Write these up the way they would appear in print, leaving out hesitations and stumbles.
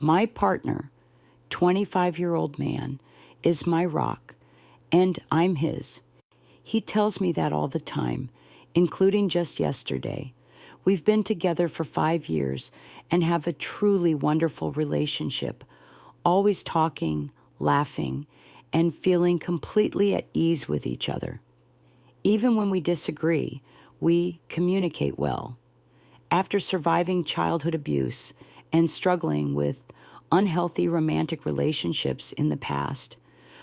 My partner, 25-year-old man, is my rock, and I'm his. He tells me that all the time, including just yesterday. We've been together for 5 years and have a truly wonderful relationship, always talking, laughing, and feeling completely at ease with each other. Even when we disagree, we communicate well. After surviving childhood abuse and struggling with unhealthy romantic relationships in the past,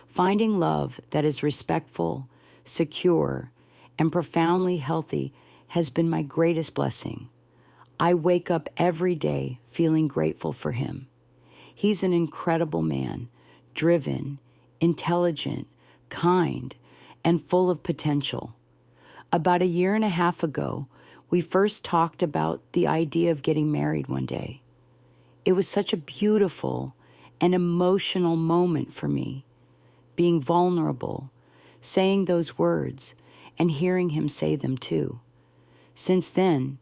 finding love that is respectful, secure, and profoundly healthy has been my greatest blessing. I wake up every day feeling grateful for him. He's an incredible man, driven, intelligent, kind, and full of potential. About 1.5 years ago, we first talked about the idea of getting married one day. It was such a beautiful and emotional moment for me, being vulnerable, saying those words, and hearing him say them too. Since then,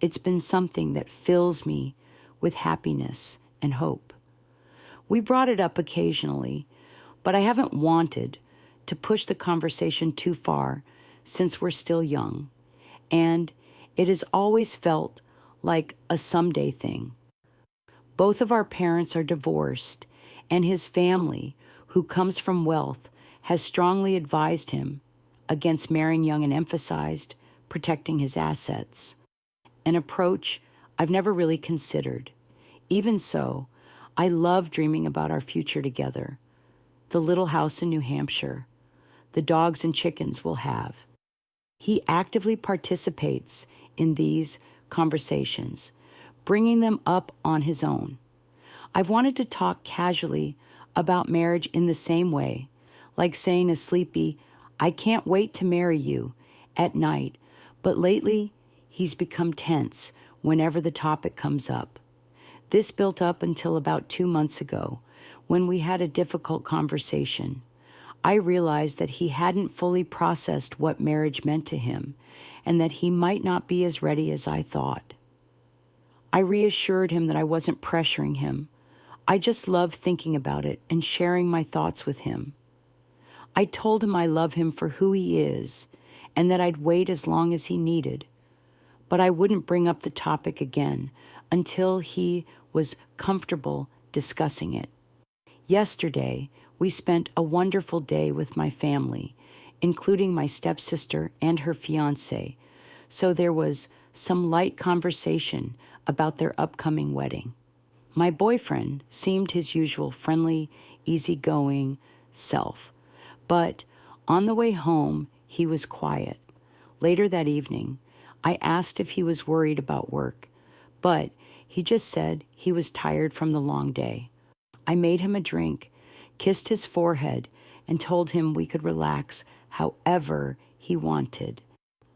it's been something that fills me with happiness and hope. We brought it up occasionally, but I haven't wanted to push the conversation too far since we're still young, and it has always felt like a someday thing. Both of our parents are divorced, and his family, who comes from wealth, has strongly advised him against marrying young and emphasized protecting his assets, an approach I've never really considered. Even so, I love dreaming about our future together, the little house in New Hampshire, the dogs and chickens we'll have. He actively participates in these conversations, bringing them up on his own. I've wanted to talk casually about marriage in the same way, like saying to Sleepy, "I can't wait to marry you," at night, but lately he's become tense whenever the topic comes up. This built up until about 2 months ago, when we had a difficult conversation. I realized that he hadn't fully processed what marriage meant to him, and that he might not be as ready as I thought. I reassured him that I wasn't pressuring him. I just love thinking about it and sharing my thoughts with him. I told him I love him for who he is, and that I'd wait as long as he needed. But I wouldn't bring up the topic again until he was comfortable discussing it. Yesterday, we spent a wonderful day with my family, including my stepsister and her fiancé, so there was some light conversation about their upcoming wedding. My boyfriend seemed his usual friendly, easygoing self, but on the way home, he was quiet. Later that evening, I asked if he was worried about work, but he just said he was tired from the long day. I made him a drink, kissed his forehead, and told him we could relax however he wanted.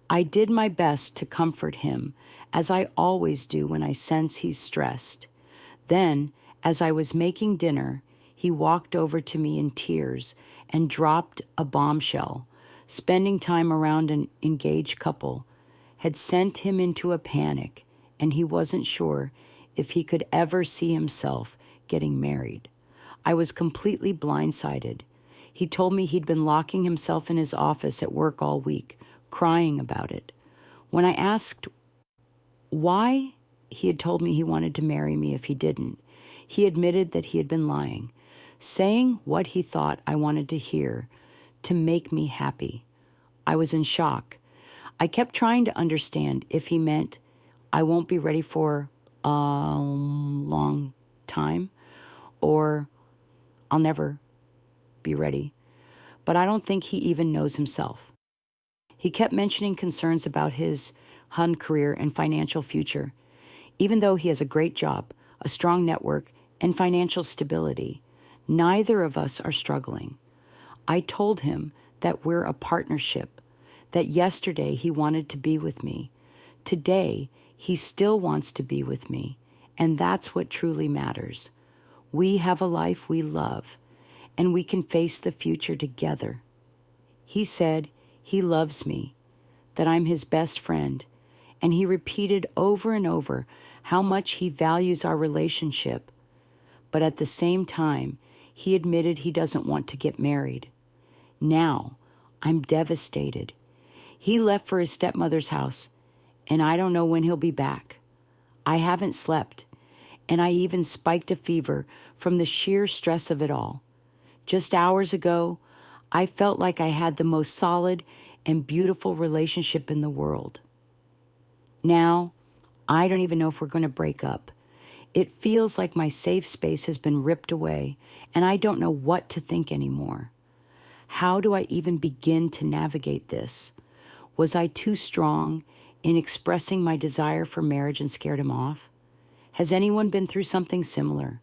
I did my best to comfort him, as I always do when I sense he's stressed. Then, as I was making dinner, he walked over to me in tears and dropped a bombshell. Spending time around an engaged couple had sent him into a panic, and he wasn't sure if he could ever see himself getting married. I was completely blindsided. He told me he'd been locking himself in his office at work all week, crying about it. When I asked why he had told me he wanted to marry me if he didn't, he admitted that he had been lying, saying what he thought I wanted to hear to make me happy. I was in shock. I kept trying to understand if he meant I won't be ready for a long time, or I'll never be ready. But I don't think he even knows himself. He kept mentioning concerns about his Hun career and financial future. Even though he has a great job, a strong network, and financial stability, neither of us are struggling. I told him that we're a partnership, that yesterday he wanted to be with me. Today, he still wants to be with me, and that's what truly matters. We have a life we love, and we can face the future together. He said he loves me, that I'm his best friend, and he repeated over and over how much he values our relationship. but at the same time, he admitted he doesn't want to get married. Now, I'm devastated. He left for his stepmother's house, and I don't know when he'll be back. I haven't slept, and I even spiked a fever from the sheer stress of it all. Just hours ago, I felt like I had the most solid and beautiful relationship in the world. Now, I don't even know if we're going to break up. It feels like my safe space has been ripped away, and I don't know what to think anymore. How do I even begin to navigate this? Was I too strong in expressing my desire for marriage and scared him off? Has anyone been through something similar?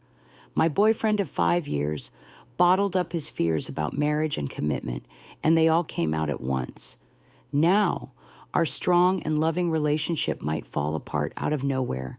My boyfriend of 5 years bottled up his fears about marriage and commitment, and they all came out at once. Now, our strong and loving relationship might fall apart out of nowhere.